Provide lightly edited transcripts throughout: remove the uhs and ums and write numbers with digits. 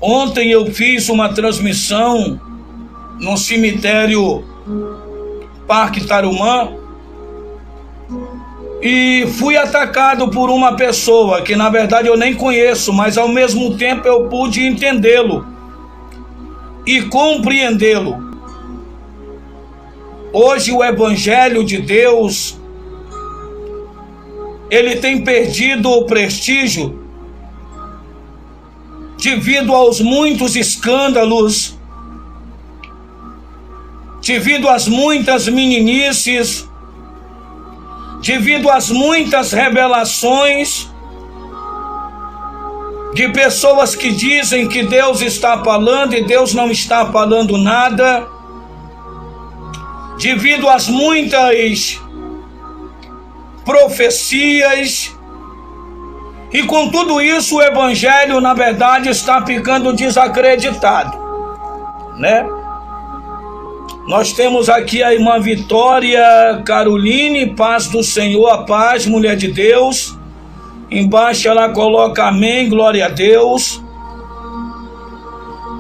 Ontem eu fiz uma transmissão no cemitério Parque Tarumã e fui atacado por uma pessoa que na verdade eu nem conheço, mas ao mesmo tempo eu pude entendê-lo e compreendê-lo. Hoje o Evangelho de Deus, ele tem perdido o prestígio devido aos muitos escândalos, devido às muitas meninices, devido às muitas revelações de pessoas que dizem que Deus está falando e Deus não está falando nada, devido às muitas profecias. E com tudo isso o Evangelho na verdade está ficando desacreditado, né? Nós temos aqui a irmã Vitória Caroline, paz do Senhor, a paz, mulher de Deus. Embaixo ela coloca amém, glória a Deus.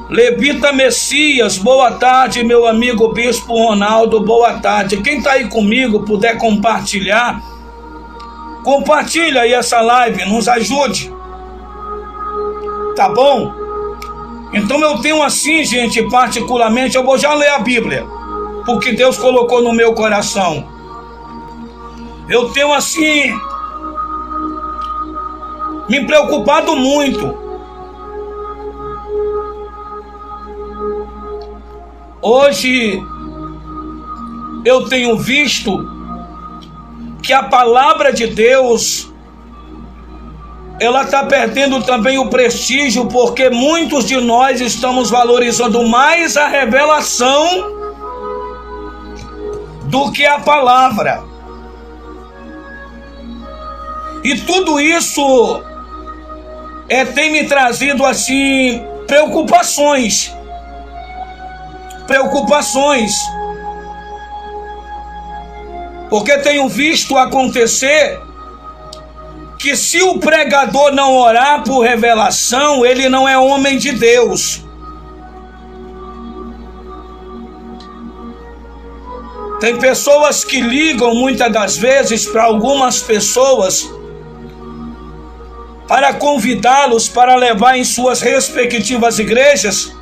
Levita Messias, boa tarde, meu amigo Bispo Ronaldo, boa tarde. Quem está aí comigo, puder compartilhar, compartilha aí essa live, nos ajude, tá bom? Então eu tenho assim, gente, particularmente, eu vou já ler a Bíblia, porque Deus colocou no meu coração. Eu tenho assim me preocupado muito. Hoje eu tenho visto que a palavra de Deus, ela está perdendo também o prestígio, porque muitos de nós estamos valorizando mais a revelação do que a palavra. E tudo isso tem me trazido assim preocupações. Porque tenho visto acontecer que se o pregador não orar por revelação, ele não é homem de Deus. Tem pessoas que ligam muitas das vezes para algumas pessoas para convidá-los para levar em suas respectivas igrejas.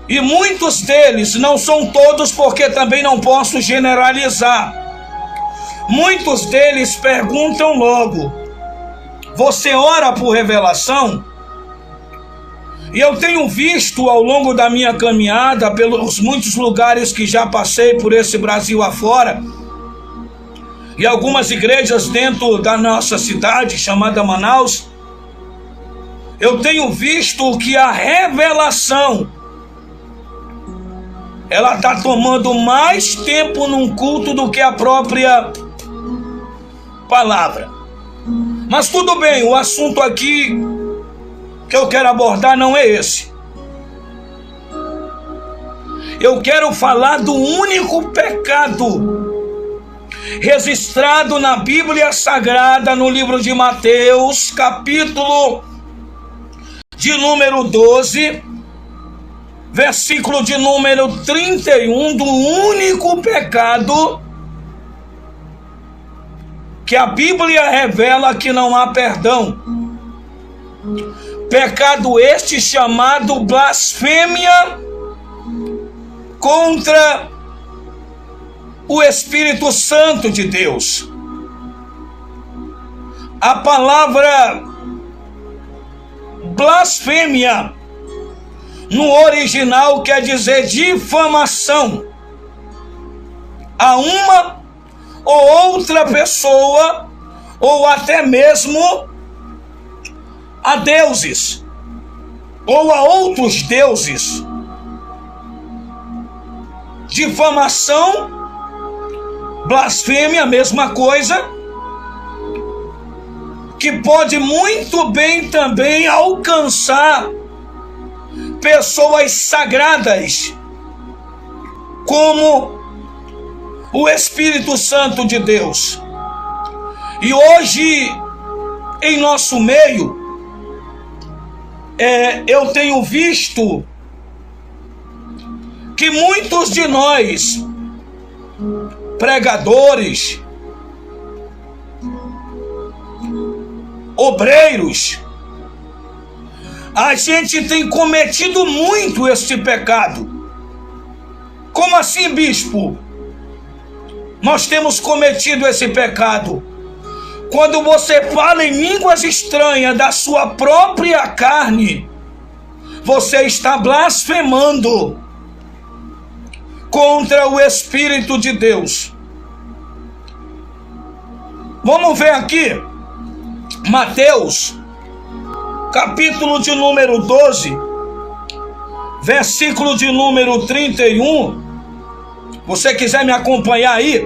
E muitos deles, não são todos, porque também não posso generalizar. Muitos deles perguntam logo: você ora por revelação? E eu tenho visto ao longo da minha caminhada, pelos muitos lugares que já passei por esse Brasil afora, e algumas igrejas dentro da nossa cidade, chamada Manaus, eu tenho visto que a revelação, ela está tomando mais tempo num culto do que a própria palavra. Mas tudo bem, o assunto aqui que eu quero abordar não é esse. Eu quero falar do único pecado registrado na Bíblia Sagrada, no livro de Mateus, capítulo de número 12, versículo de número 31, do único pecado que a Bíblia revela que não há perdão. Pecado este chamado blasfêmia contra o Espírito Santo de Deus. A palavra blasfêmia no original quer dizer difamação a uma ou outra pessoa, ou até mesmo a deuses, ou a outros deuses. Difamação, blasfêmia, a mesma coisa, que pode muito bem também alcançar pessoas sagradas, como o Espírito Santo de Deus. E hoje, em nosso meio, eu tenho visto que muitos de nós, pregadores, obreiros, a gente tem cometido muito este pecado. Como assim, bispo? Nós temos cometido esse pecado. Quando você fala em línguas estranhas da sua própria carne, você está blasfemando contra o Espírito de Deus. Vamos ver aqui, Mateus, capítulo de número 12, versículo de número 31. Você quiser me acompanhar aí?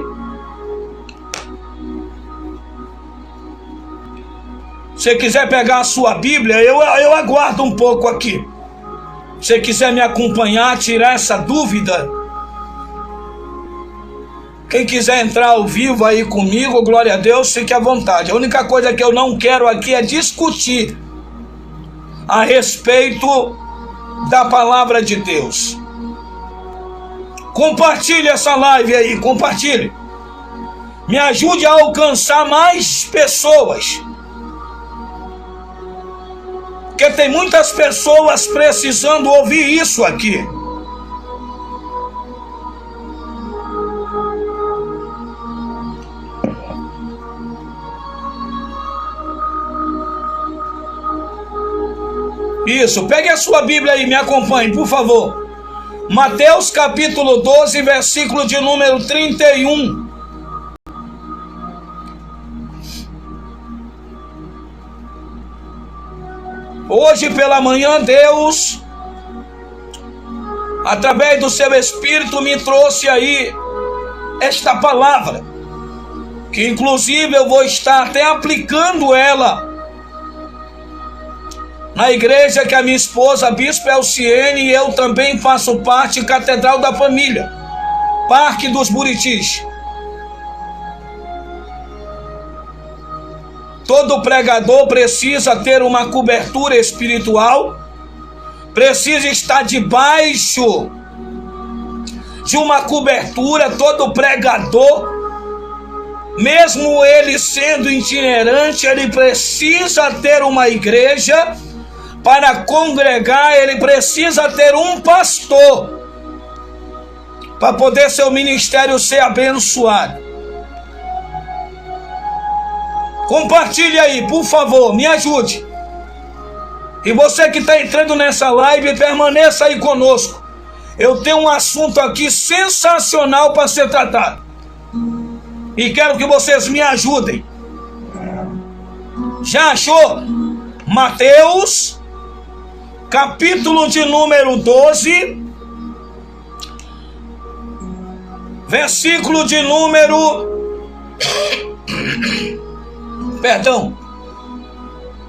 Se quiser pegar a sua Bíblia, eu aguardo um pouco aqui. Se quiser me acompanhar, tirar essa dúvida. Quem quiser entrar ao vivo aí comigo, glória a Deus, fique à vontade. A única coisa que eu não quero aqui é discutir a respeito da palavra de Deus. Compartilhe essa live aí, compartilhe. Me ajude a alcançar mais pessoas. Porque tem muitas pessoas precisando ouvir isso aqui. Isso, pegue a sua Bíblia aí, me acompanhe, por favor. Mateus capítulo 12, versículo de número 31. Hoje pela manhã, Deus, através do seu Espírito, me trouxe aí esta palavra, que inclusive eu vou estar até aplicando ela na igreja que a minha esposa, a Bispa Elciene, e eu também faço parte, Catedral da Família, Parque dos Buritis. Todo pregador precisa ter uma cobertura espiritual, precisa estar debaixo de uma cobertura. Todo pregador, mesmo ele sendo itinerante, ele precisa ter uma igreja para congregar, ele precisa ter um pastor para poder seu ministério ser abençoado. Compartilhe aí, por favor, me ajude. E você que está entrando nessa live, permaneça aí conosco. Eu tenho um assunto aqui sensacional para ser tratado. E quero que vocês me ajudem. Já achou? Mateus, capítulo de número 12, versículo de número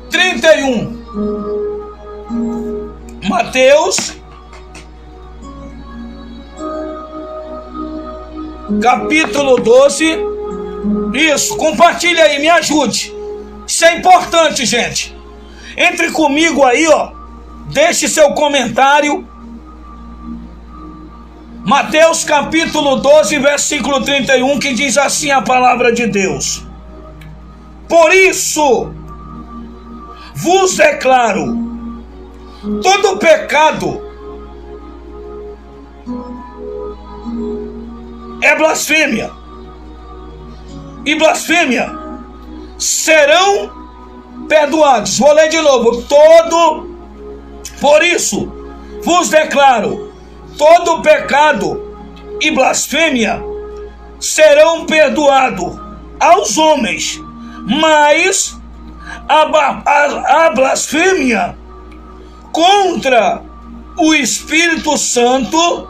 31. Mateus, capítulo 12. Isso, compartilha aí, me ajude. Isso é importante, gente. Entre comigo aí, ó. Deixe seu comentário. Mateus capítulo 12, versículo 31, que diz assim a palavra de Deus: por isso vos declaro, todo pecado é blasfêmia, e blasfêmia serão perdoados. Vou ler de novo. Por isso vos declaro, todo pecado e blasfêmia serão perdoados aos homens, mas a blasfêmia contra o Espírito Santo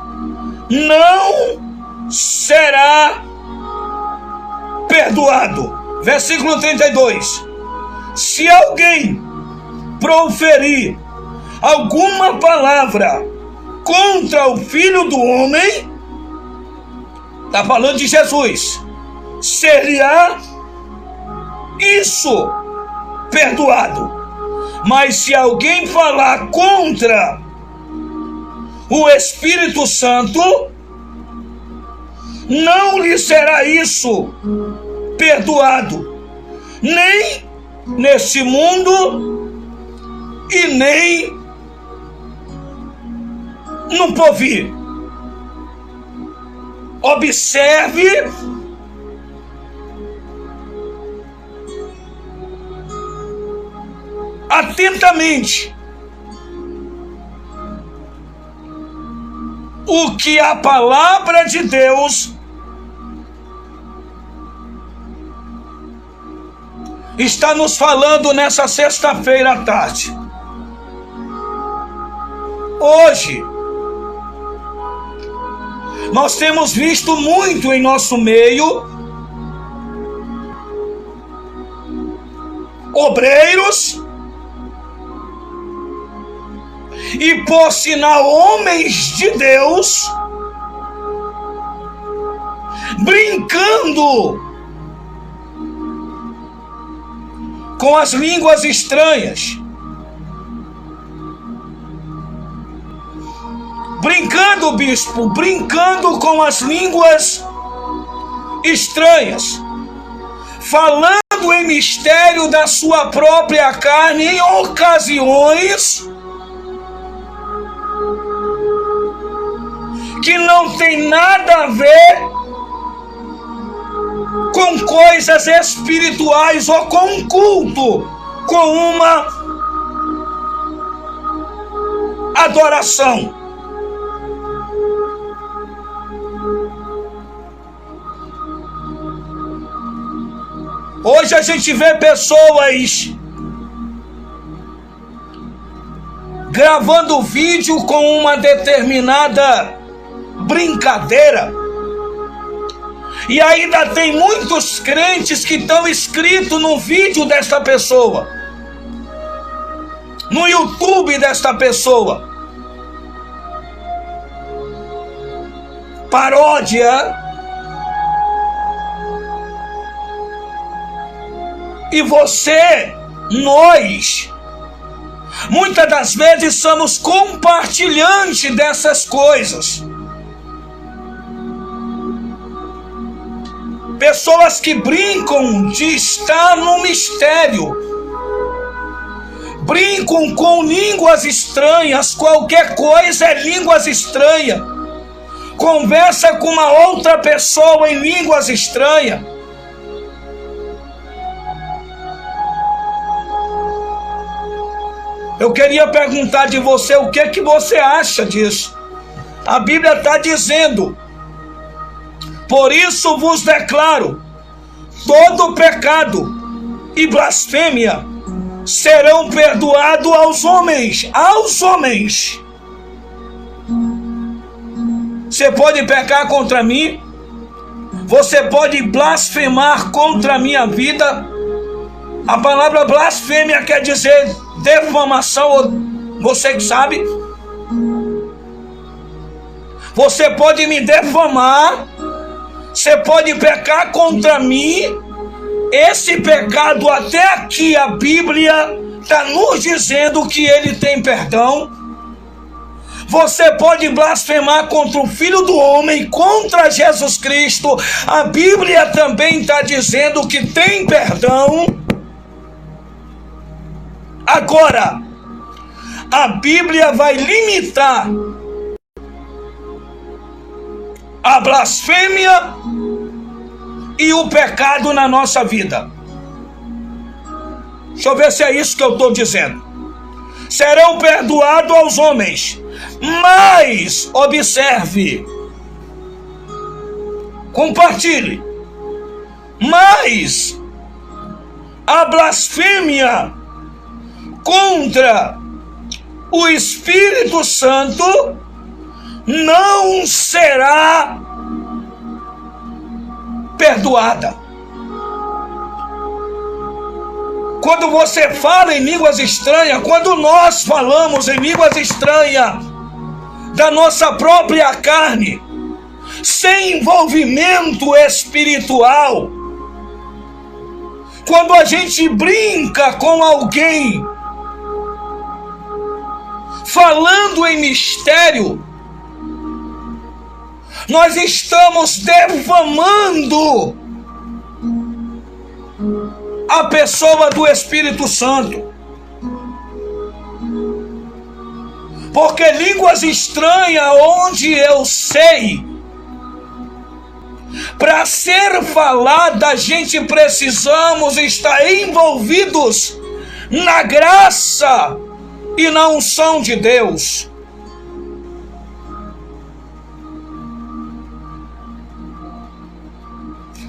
não será perdoado. Versículo 32. Se alguém proferir alguma palavra contra o Filho do Homem, está falando de Jesus, seria isso perdoado. Mas se alguém falar contra o Espírito Santo, não lhe será isso perdoado, nem neste mundo e nem no porvir. Observe atentamente o que a palavra de Deus está nos falando nessa sexta-feira à tarde. Hoje, nós temos visto muito em nosso meio obreiros e, por sinal, homens de Deus brincando com as línguas estranhas. Brincando, bispo, brincando com as línguas estranhas, falando em mistério da sua própria carne em ocasiões que não tem nada a ver com coisas espirituais ou com um culto, com uma adoração. Hoje a gente vê pessoas gravando vídeo com uma determinada brincadeira, e ainda tem muitos crentes que estão inscritos no vídeo desta pessoa, no YouTube desta pessoa. Paródia. E você, nós, muitas das vezes somos compartilhantes dessas coisas. Pessoas que brincam de estar no mistério, brincam com línguas estranhas, qualquer coisa é línguas estranhas. Conversa com uma outra pessoa em línguas estranhas. Eu queria perguntar de você o que você acha disso. A Bíblia está dizendo: por isso vos declaro, todo pecado e blasfêmia serão perdoados aos homens. Aos homens. Você pode pecar contra mim, você pode blasfemar contra a minha vida. A palavra blasfêmia quer dizer defamação, você que sabe. Você pode me defamar, você pode pecar contra mim. Esse pecado até aqui a Bíblia está nos dizendo que ele tem perdão. Você pode blasfemar contra o Filho do Homem, contra Jesus Cristo. A Bíblia também está dizendo que tem perdão. Agora, a Bíblia vai limitar a blasfêmia e o pecado na nossa vida. Deixa eu ver se é isso que eu estou dizendo. Serão perdoados aos homens, mas observe, compartilhe, mas a blasfêmia contra o Espírito Santo não será perdoada. Quando você fala em línguas estranhas, quando nós falamos em línguas estranhas da nossa própria carne, sem envolvimento espiritual, quando a gente brinca com alguém falando em mistério, nós estamos defamando a pessoa do Espírito Santo. Porque línguas estranhas, onde eu sei, para ser falada, a gente precisamos estar envolvidos na graça e na unção de Deus.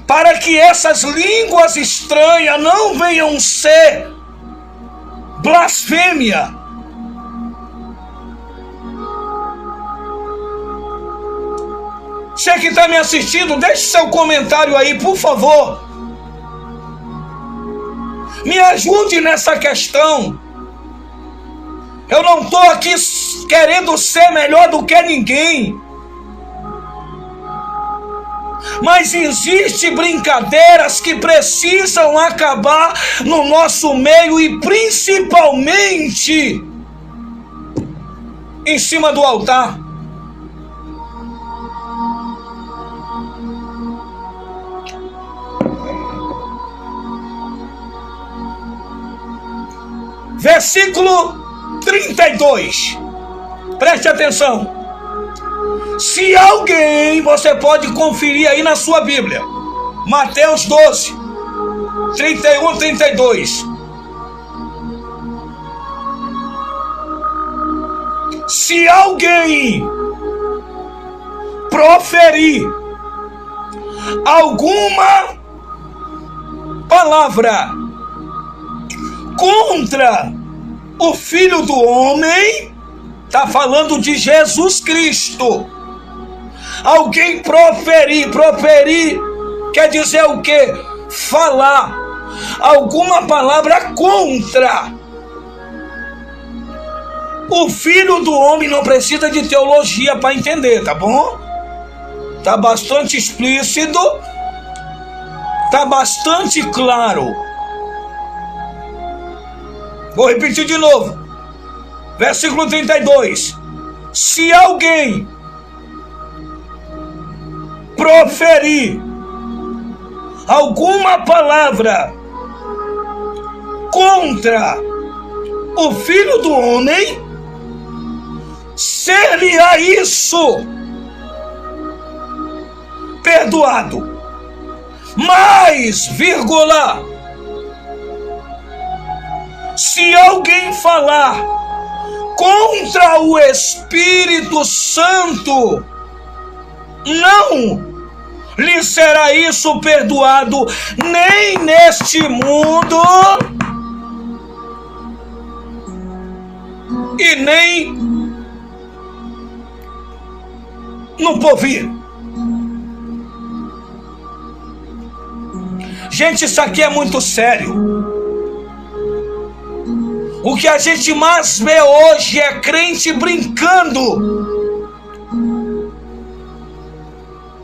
Para que essas línguas estranhas não venham ser blasfêmia. Você que está me assistindo, deixe seu comentário aí, por favor. Me ajude nessa questão. Eu não estou aqui querendo ser melhor do que ninguém. Mas existem brincadeiras que precisam acabar no nosso meio e principalmente em cima do altar. Versículo 32. Preste atenção. Se alguém, você pode conferir aí na sua Bíblia, Mateus 12, 31 e 32. Se alguém proferir alguma palavra contra o Filho do Homem, está falando de Jesus Cristo. Alguém proferir quer dizer o quê? Falar alguma palavra contra o Filho do Homem. Não precisa de teologia para entender, tá bom? Tá bastante explícito, tá bastante claro. Vou repetir de novo. Versículo 32. Se alguém proferir alguma palavra contra o Filho do Homem, ser-lhe-á isso perdoado. Mas, vírgula, se alguém falar contra o Espírito Santo, não lhe será isso perdoado, nem neste mundo e nem no porvir. Gente, isso aqui é muito sério. O que a gente mais vê hoje é crente brincando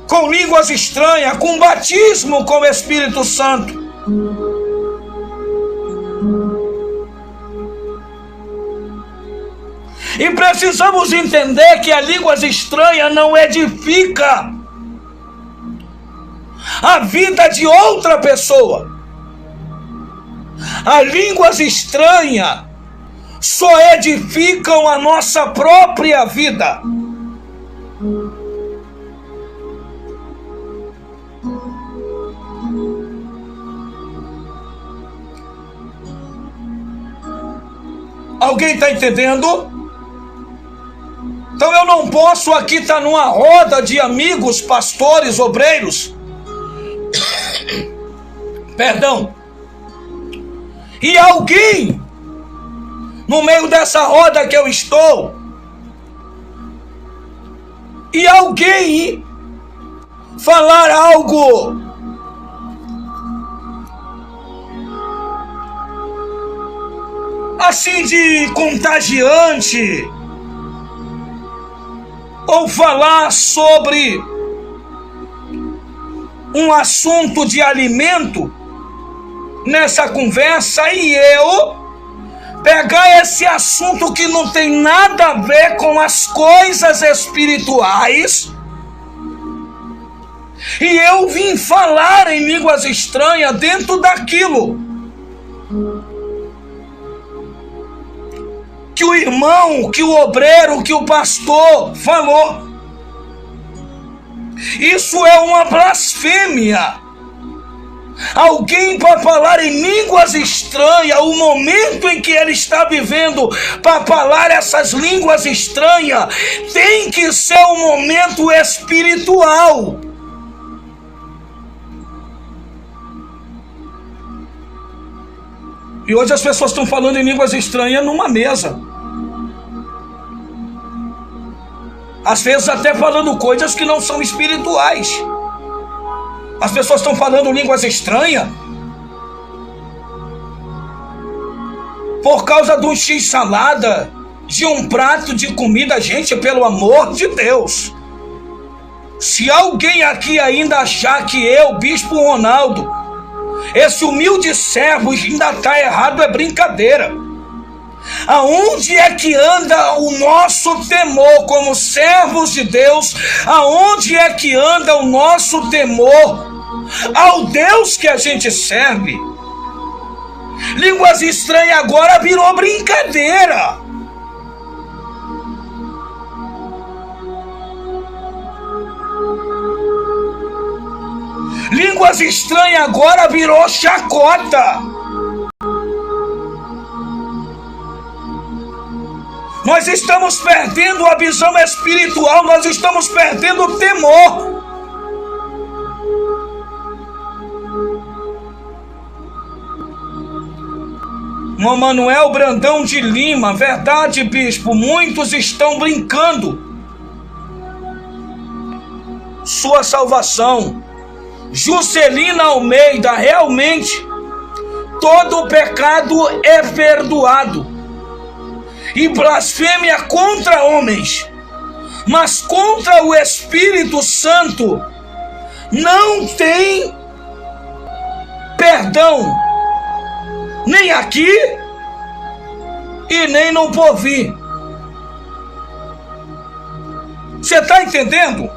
com línguas estranhas, com batismo com o Espírito Santo. E precisamos entender que a línguas estranhas não edifica a vida de outra pessoa. As línguas estranhas só edificam a nossa própria vida. Alguém está entendendo? Então eu não posso aqui estar numa roda de amigos, pastores, obreiros. Perdão. E alguém, no meio dessa roda que eu estou, e alguém falar algo assim de contagiante, ou falar sobre um assunto de alimento nessa conversa, e eu pegar esse assunto que não tem nada a ver com as coisas espirituais, e eu vim falar em línguas estranhas dentro daquilo que o irmão, que o obreiro, que o pastor falou. Isso é uma blasfêmia. Alguém para falar em línguas estranhas, o momento em que ele está vivendo para falar essas línguas estranhas, tem que ser um momento espiritual. E hoje as pessoas estão falando em línguas estranhas numa mesa. Às vezes até falando coisas que não são espirituais. As pessoas estão falando línguas estranhas por causa de um x-salada, de um prato de comida. Gente, pelo amor de Deus. Se alguém aqui ainda achar que eu, Bispo Ronaldo, esse humilde servo ainda está errado, é brincadeira. Aonde é que anda o nosso temor como servos de Deus? Aonde é que anda o nosso temor ao Deus que a gente serve? Línguas estranhas agora virou brincadeira. Línguas estranhas agora virou chacota. Nós estamos perdendo a visão espiritual, nós estamos perdendo o temor. Irmão Manuel Brandão de Lima, verdade, bispo, muitos estão brincando. Sua salvação. Juscelina Almeida, realmente, todo pecado é perdoado. E blasfêmia contra homens, mas contra o Espírito Santo não tem perdão, nem aqui e nem no porvir. Você está entendendo?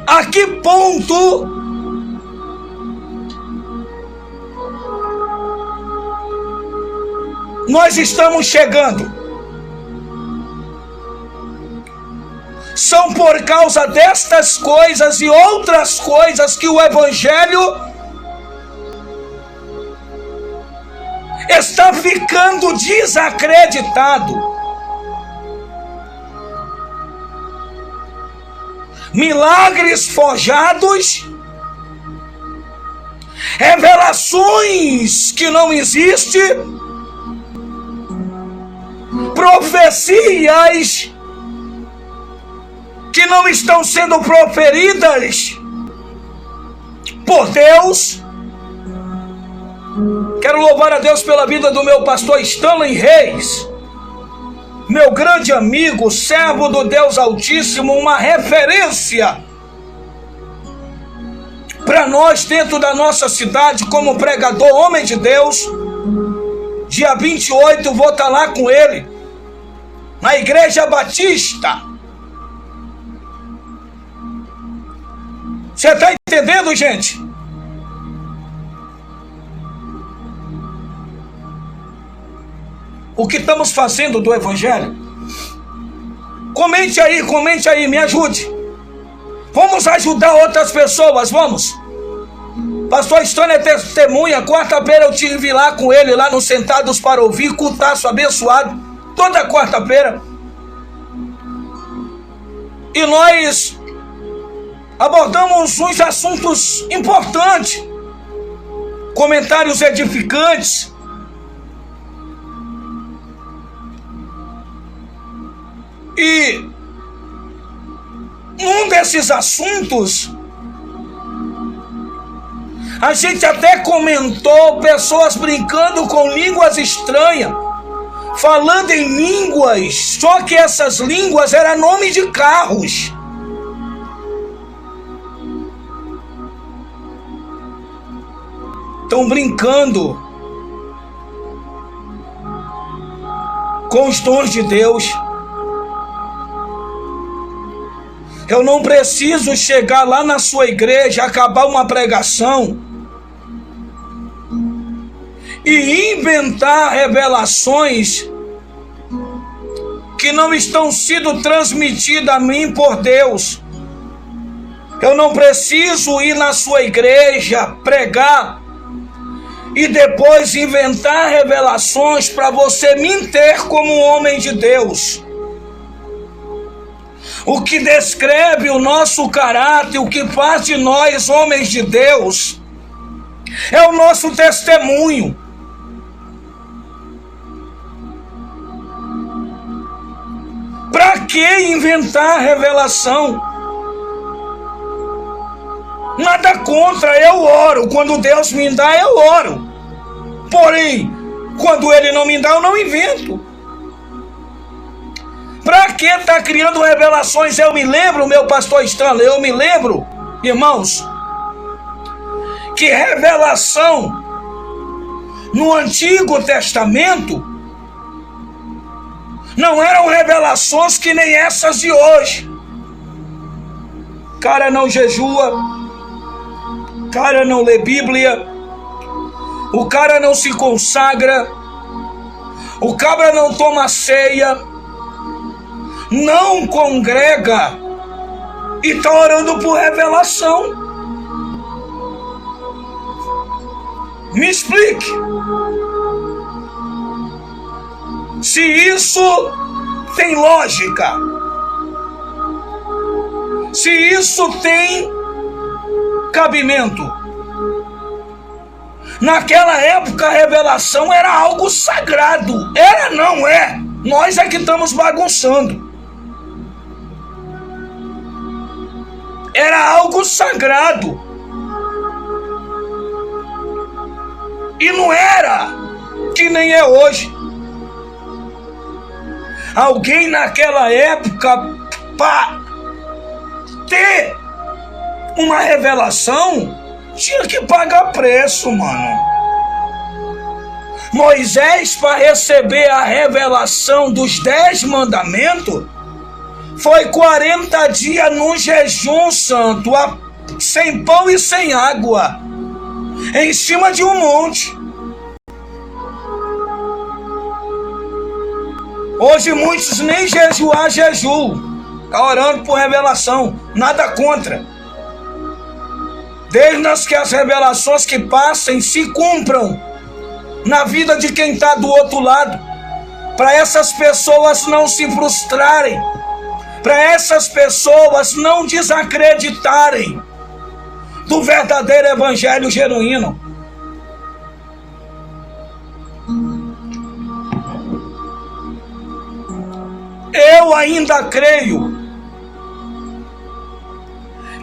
A que ponto nós estamos chegando? São por causa destas coisas e outras coisas que o Evangelho está ficando desacreditado. Milagres forjados, revelações que não existem, profecias que não estão sendo proferidas por Deus. Quero louvar a Deus pela vida do meu pastor Stanley Reis, meu grande amigo, servo do Deus Altíssimo, uma referência para nós dentro da nossa cidade como pregador, homem de Deus. Dia 28 vou estar lá com ele, na Igreja Batista. Você está entendendo, gente? O que estamos fazendo do Evangelho? Comente aí, me ajude. Vamos ajudar outras pessoas, vamos. Pastor Estônia é testemunha. Quarta-feira eu estive lá com ele, lá no Sentados para Ouvir, cultaço abençoado, toda quarta-feira. E nós abordamos uns assuntos importantes, comentários edificantes. E um desses assuntos, a gente até comentou pessoas brincando com línguas estranhas, falando em línguas, só que essas línguas eram nome de carros. Estão brincando com os dons de Deus. Eu não preciso chegar lá na sua igreja, acabar uma pregação e inventar revelações que não estão sendo transmitidas a mim por Deus. Eu não preciso ir na sua igreja pregar e depois inventar revelações para você me ter como um homem de Deus. O que descreve o nosso caráter, o que faz de nós homens de Deus, é o nosso testemunho. Para que inventar revelação? Nada contra, eu oro. Quando Deus me dá, eu oro. Porém, quando Ele não me dá, eu não invento. Para que tá criando revelações? Eu me lembro, meu pastor Stanley, eu me lembro, irmãos, que revelação no Antigo Testamento não eram revelações que nem essas de hoje. Cara não jejua, cara não lê Bíblia, o cara não se consagra, o cabra não toma ceia, não congrega e está orando por revelação. Me explique. Se isso tem lógica, se isso tem cabimento. Naquela época a revelação era algo sagrado. Era, não é? Nós é que estamos bagunçando. Era algo sagrado. E não era que nem é hoje. Alguém naquela época, para ter uma revelação, tinha que pagar preço, mano. Moisés, para receber a revelação dos 10 mandamentos, foi 40 dias num jejum santo, sem pão e sem água, em cima de um monte. Hoje muitos nem jejuar jejum, está orando por revelação, nada contra. Desde que as revelações que passem se cumpram na vida de quem está do outro lado, para essas pessoas não se frustrarem, para essas pessoas não desacreditarem do verdadeiro evangelho genuíno. Eu ainda creio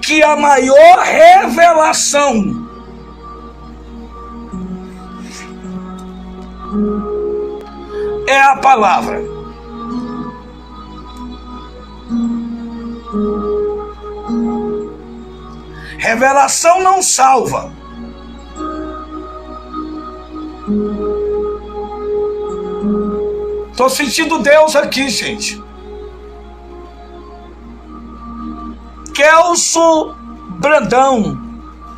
que a maior revelação é a palavra. Revelação não salva. Estou sentindo Deus aqui, gente. Kelso Brandão.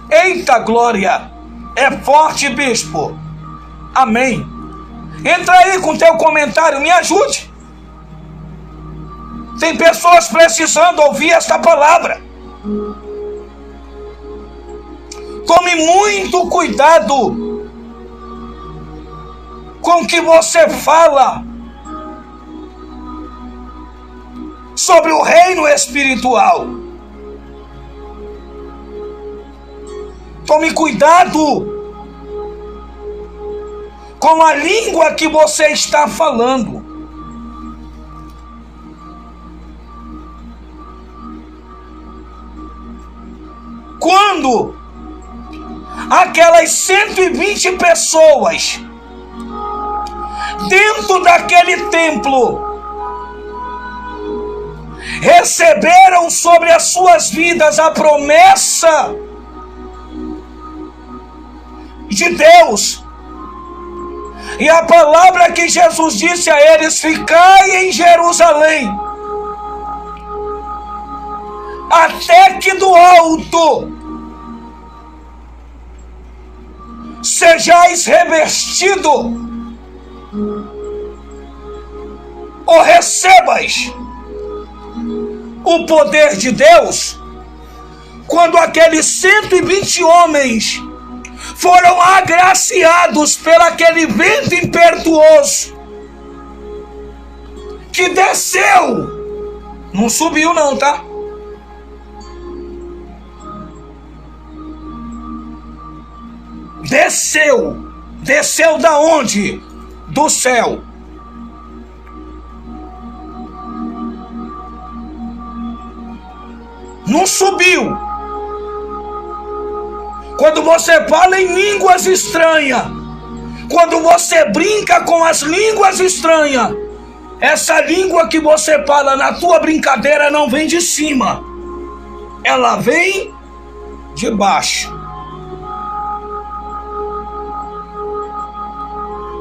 Eita glória. É forte, bispo. Amém. Entra aí com teu comentário, me ajude. Tem pessoas precisando ouvir esta palavra. Tome muito cuidado com o que você fala sobre o reino espiritual. Tome cuidado com a língua que você está falando. Quando aquelas 120 pessoas dentro daquele templo receberam sobre as suas vidas a promessa de Deus, E a palavra que Jesus disse a eles: ficai em Jerusalém, até que do alto sejais revestido, ou recebas o poder de Deus. Quando aqueles 120 homens foram agraciados pelo aquele vento impetuoso que desceu, não subiu não, tá? Desceu da onde? Do céu. Não subiu. Quando você fala em línguas estranhas, quando você brinca com as línguas estranhas, essa língua que você fala na tua brincadeira não vem de cima, ela vem de baixo.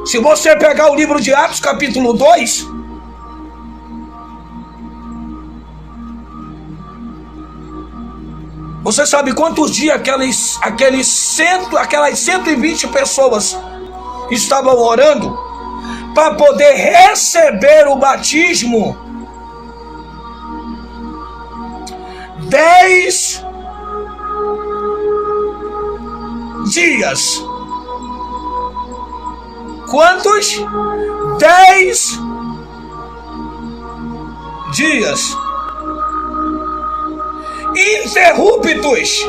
Se você pegar o livro de Atos capítulo 2, você sabe quantos dias aquelas 120 pessoas estavam orando para poder receber o batismo? 10 dias. Quantos? 10 dias interruptos.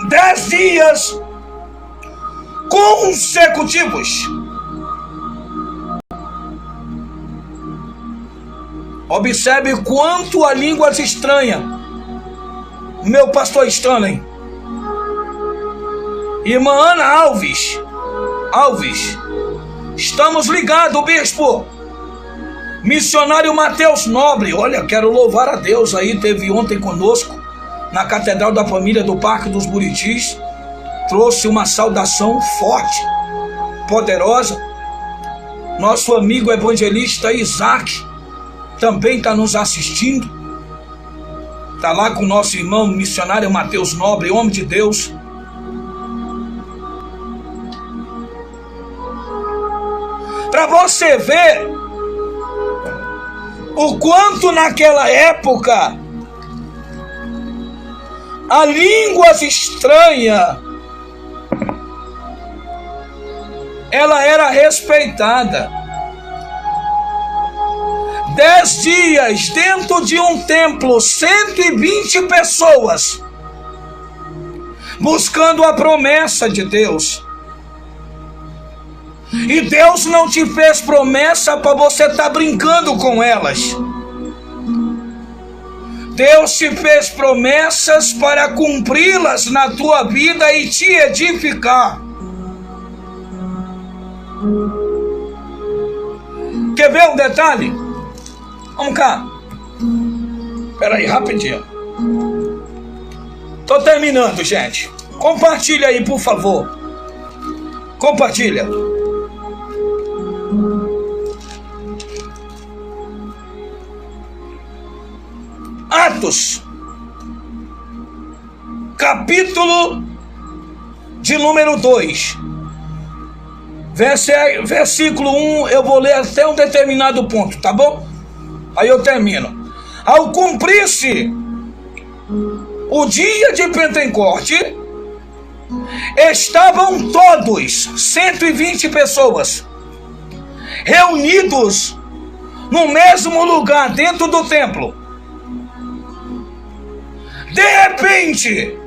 10 dias consecutivos. Observe quanto a línguas estranha, meu pastor Stanley, irmã Ana Alves, estamos ligados, bispo. Missionário Mateus Nobre, olha, quero louvar a Deus aí, teve ontem conosco na Catedral da Família do Parque dos Buritis, trouxe uma saudação forte, poderosa. Nosso amigo evangelista Isaac também está nos assistindo, está lá com o nosso irmão missionário Mateus Nobre, homem de Deus. Para você ver o quanto naquela época a línguas estranha ela era respeitada. 10 dias dentro de um templo, 120 pessoas buscando a promessa de Deus. E Deus não te fez promessa para você estar brincando com elas. Deus te fez promessas para cumpri-las na tua vida e te edificar. Quer ver um detalhe? Vamos cá. Espera aí, rapidinho. Tô terminando, gente. Compartilha aí, por favor. Compartilha. Atos, capítulo de número 2, versículo 1, eu vou ler até um determinado ponto, tá bom? Aí eu termino. Ao cumprir-se o dia de Pentecoste, estavam todos, 120 pessoas, reunidos no mesmo lugar dentro do templo. De repente,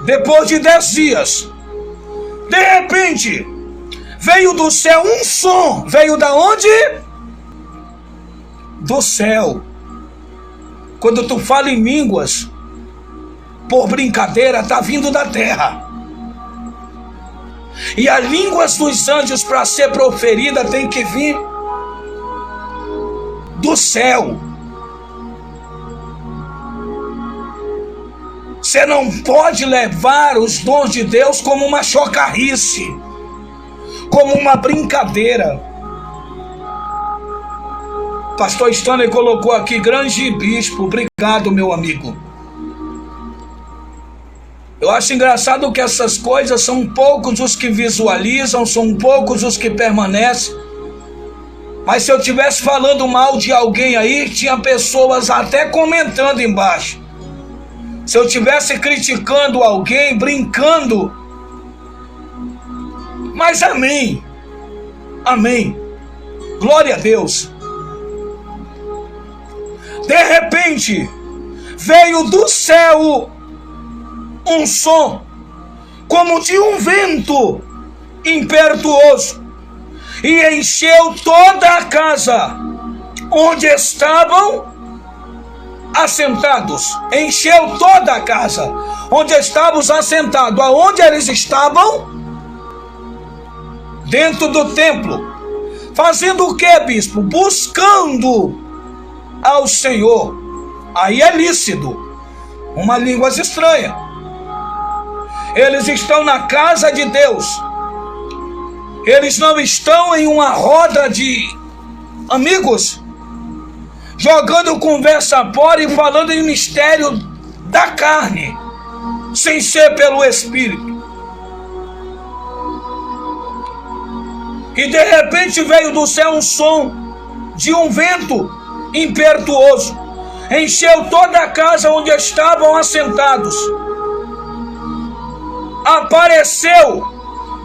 depois de 10 dias, de repente, veio do céu um som. Veio da onde? Do céu. Quando tu fala em línguas, por brincadeira, está vindo da terra. E as línguas dos anjos, para ser proferida, tem que vir do céu. Você não pode levar os dons de Deus como uma chocarrice, como uma brincadeira. Pastor Stanley colocou aqui, grande bispo, obrigado, meu amigo. Eu acho engraçado que essas coisas são poucos os que visualizam, são poucos os que permanecem. Mas se eu estivesse falando mal de alguém aí, tinha pessoas até comentando embaixo. Se eu estivesse criticando alguém, brincando. Mas amém. Amém. Glória a Deus. De repente, veio do céu um som, como de um vento impetuoso, e encheu toda a casa onde estavam assentados. Encheu toda a casa onde estávamos assentados. Aonde eles estavam? Dentro do templo. Fazendo o que, bispo? Buscando ao Senhor. Aí é lícito. Uma língua estranha. Eles estão na casa de Deus. Eles não estão em uma roda de amigos, jogando conversa fora e falando em mistério da carne, sem ser pelo Espírito. E de repente veio do céu um som de um vento impetuoso, encheu toda a casa onde estavam assentados. Apareceu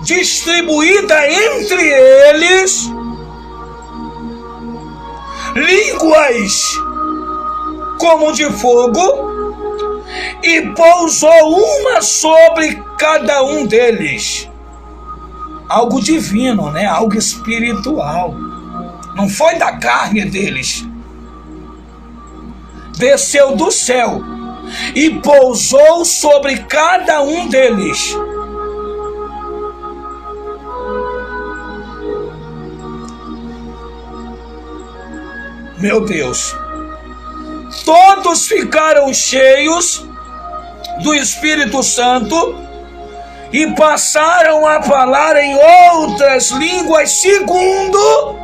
distribuída entre eles línguas como de fogo, e pousou uma sobre cada um deles. Algo divino, né? Algo espiritual. Não foi da carne deles. Desceu do céu e pousou sobre cada um deles. Meu Deus. Todos ficaram cheios do Espírito Santo e passaram a falar em outras línguas segundo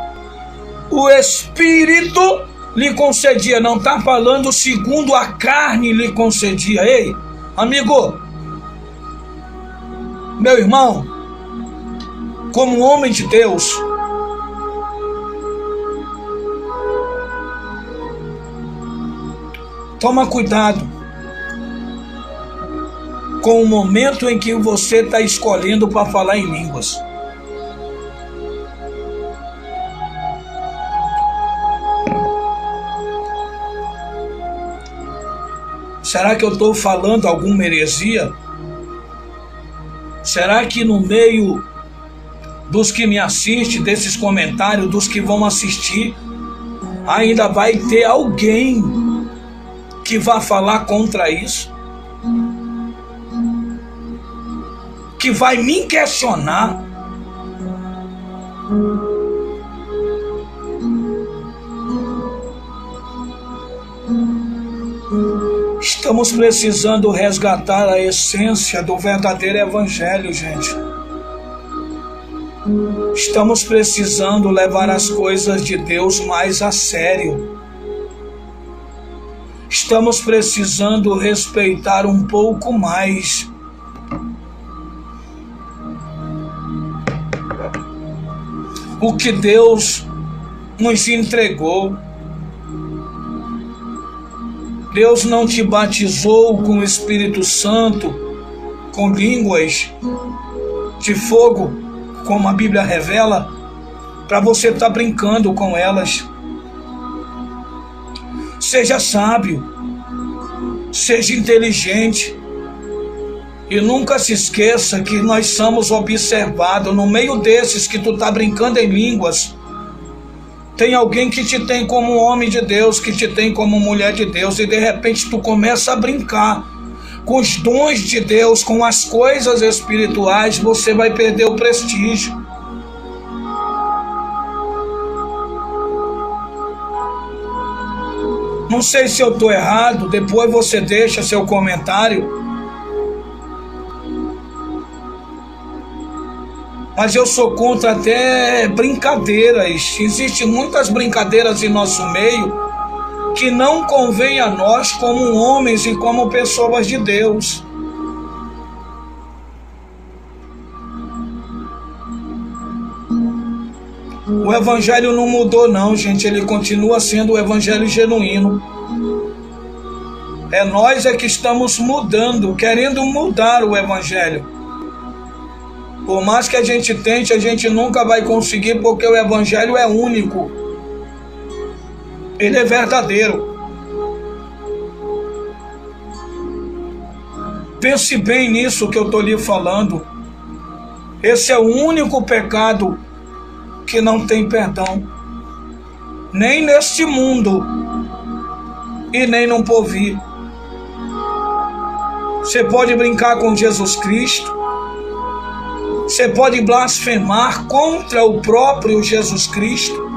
o Espírito lhe concedia. Não está falando segundo a carne lhe concedia. Ei, amigo, meu irmão, como homem de Deus, toma cuidado com o momento em que você está escolhendo para falar em línguas. Será que eu estou falando alguma heresia? Será que no meio dos que me assistem, desses comentários, dos que vão assistir, ainda vai ter alguém que vai falar contra isso? Que vai me questionar? Estamos precisando resgatar a essência do verdadeiro evangelho, gente. Estamos precisando levar as coisas de Deus mais a sério. Estamos precisando respeitar um pouco mais o que Deus nos entregou. Deus não te batizou com o Espírito Santo, com línguas de fogo, como a Bíblia revela, para você estar brincando com elas. Seja sábio, seja inteligente, e nunca se esqueça que nós somos observados. No meio desses que tu está brincando em línguas, tem alguém que te tem como homem de Deus, que te tem como mulher de Deus, e de repente tu começa a brincar com os dons de Deus, com as coisas espirituais, você vai perder o prestígio. Não sei se eu estou errado, depois você deixa seu comentário. Mas eu sou contra até brincadeiras. Existem muitas brincadeiras em nosso meio que não convém a nós como homens e como pessoas de Deus. O evangelho não mudou não, gente. Ele continua sendo o evangelho genuíno. É nós que estamos mudando, querendo mudar o evangelho. Por mais que a gente tente, a gente nunca vai conseguir, porque o evangelho é único. Ele é verdadeiro. Pense bem nisso que eu estou lhe falando. Esse é o único pecado que não tem perdão. Nem neste mundo e nem no porvir. Você pode brincar com Jesus Cristo. Você pode blasfemar contra o próprio Jesus Cristo.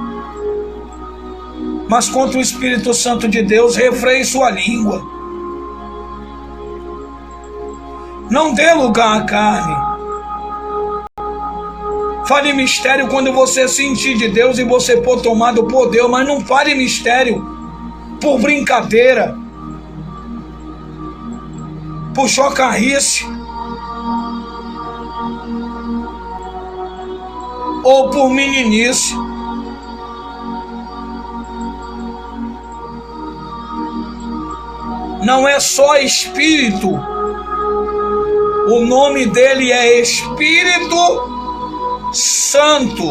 Mas contra o Espírito Santo de Deus, refreie sua língua. Não dê lugar à carne. Fale mistério quando você sentir de Deus e você for tomado por Deus, mas não fale mistério por brincadeira, por chocarrice, ou por meninice. Não é só Espírito, o nome dele é Espírito Santo.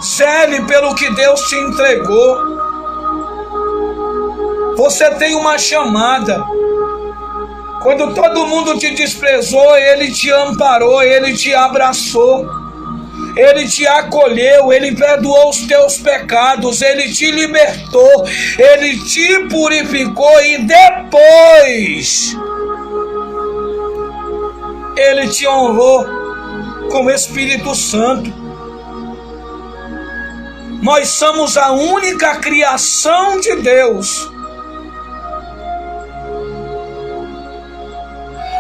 Zele pelo que Deus te entregou. Você tem uma chamada. Quando todo mundo te desprezou, Ele te amparou, Ele te abraçou, Ele te acolheu, Ele perdoou os teus pecados, Ele te libertou, Ele te purificou e depois Ele te honrou com o Espírito Santo. Nós somos a única criação de Deus.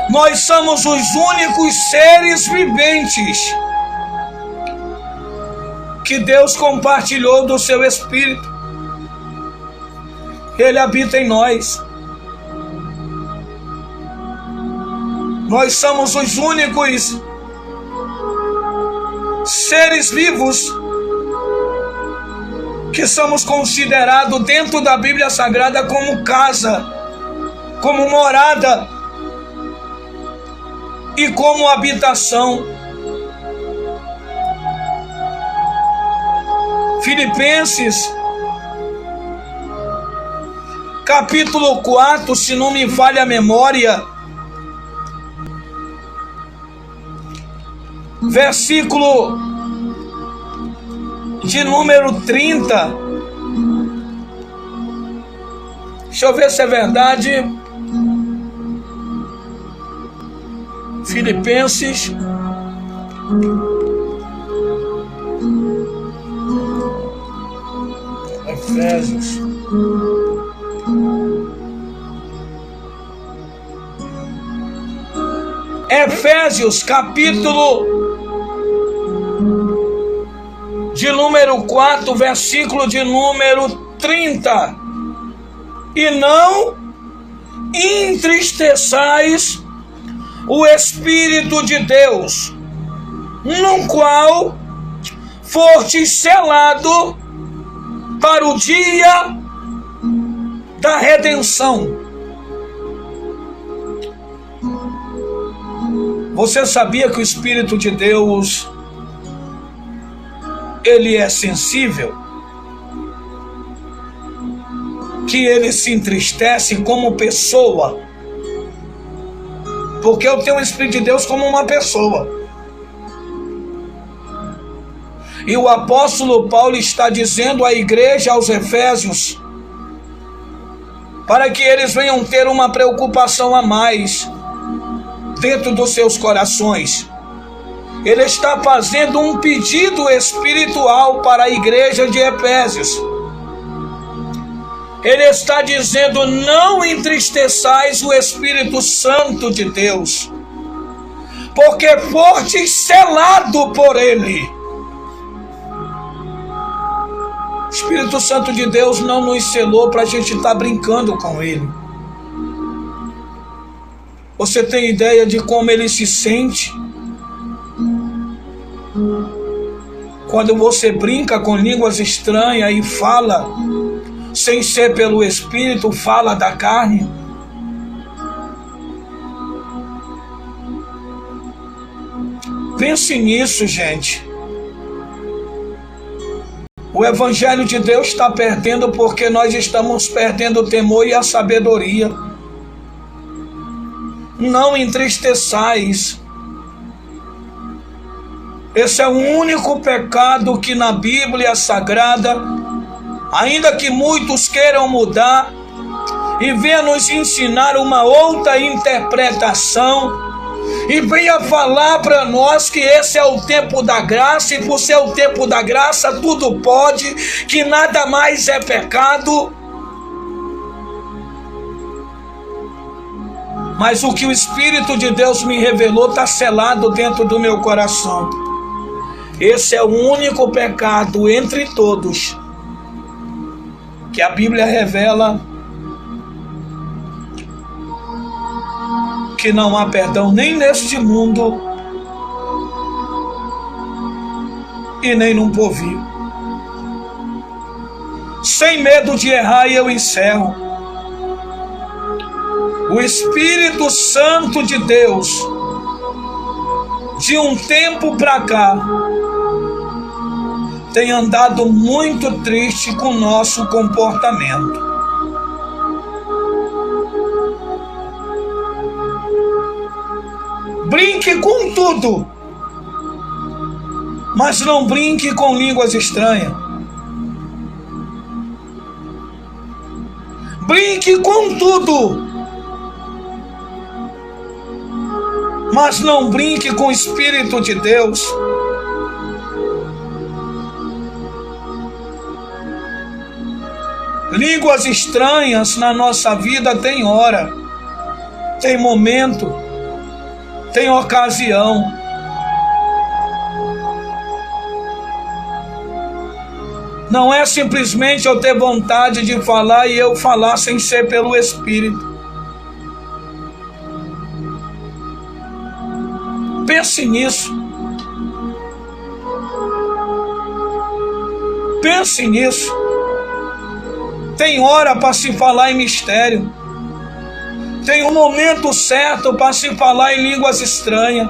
Nós somos os únicos seres viventes que Deus compartilhou do seu Espírito. Ele habita em nós. Nós somos os únicos seres vivos que somos considerados dentro da Bíblia Sagrada como casa, como morada e como habitação. Filipenses, capítulo 4, se não me falha a memória, versículo de número 30. Deixa eu ver se é verdade. Filipenses, Efésios, Efésios, capítulo de número 4, versículo de número 30. E não entristeçais o Espírito de Deus, no qual fostes selado para o dia da redenção. Você sabia que o Espírito de Deus, ele é sensível? Que ele se entristece como pessoa? Porque eu tenho o Espírito de Deus como uma pessoa. E o apóstolo Paulo está dizendo à igreja, aos Efésios, para que eles venham ter uma preocupação a mais dentro dos seus corações. Ele está fazendo um pedido espiritual para a igreja de Efésios. Ele está dizendo: não entristeçais o Espírito Santo de Deus, porque fostes selado por Ele. O Espírito Santo de Deus não nos selou para a gente estar brincando com Ele. Você tem ideia de como Ele se sente quando você brinca com línguas estranhas e fala sem ser pelo Espírito, fala da carne? Pense nisso, gente. O Evangelho de Deus está perdendo porque nós estamos perdendo o temor e a sabedoria. Não entristeçais. Esse é o único pecado que na Bíblia Sagrada, ainda que muitos queiram mudar e venham nos ensinar uma outra interpretação, e venha falar para nós que esse é o tempo da graça, e por ser o tempo da graça tudo pode, que nada mais é pecado. Mas o que o Espírito de Deus me revelou está selado dentro do meu coração. Esse é o único pecado entre todos que a Bíblia revela que não há perdão nem neste mundo e nem num porvir. Sem medo de errar, e eu encerro. O Espírito Santo de Deus, de um tempo para cá, tem andado muito triste com o nosso comportamento. Brinque com tudo, mas não brinque com línguas estranhas. Brinque com tudo, mas não brinque com o Espírito de Deus. Línguas estranhas na nossa vida tem hora, tem momento, tem ocasião. Não é simplesmente eu ter vontade de falar e eu falar sem ser pelo Espírito. Pense nisso. Pense nisso. Tem hora para se falar em mistério. Tem um momento certo para se falar em línguas estranhas.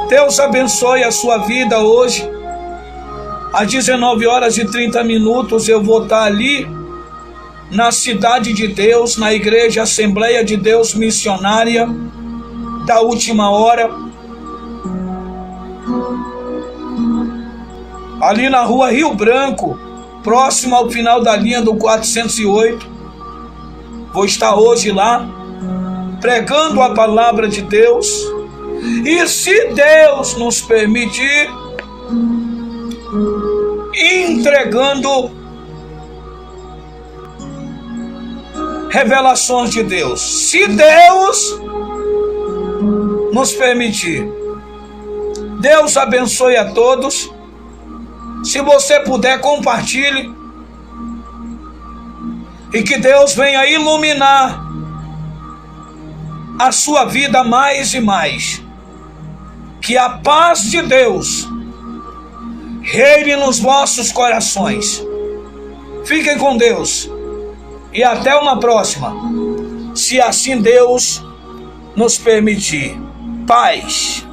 Deus abençoe a sua vida hoje. Às 19h30 eu vou estar ali na Cidade de Deus, na Igreja Assembleia de Deus Missionária da Última Hora, ali na rua Rio Branco, próximo ao final da linha do 408. Vou estar hoje lá, pregando a palavra de Deus, e se Deus nos permitir, entregando revelações de Deus. Se Deus nos permitir. Deus abençoe a todos. Se você puder, compartilhe. E que Deus venha iluminar a sua vida mais e mais. Que a paz de Deus reine nos vossos corações. Fiquem com Deus. E até uma próxima, se assim Deus nos permitir. Paz.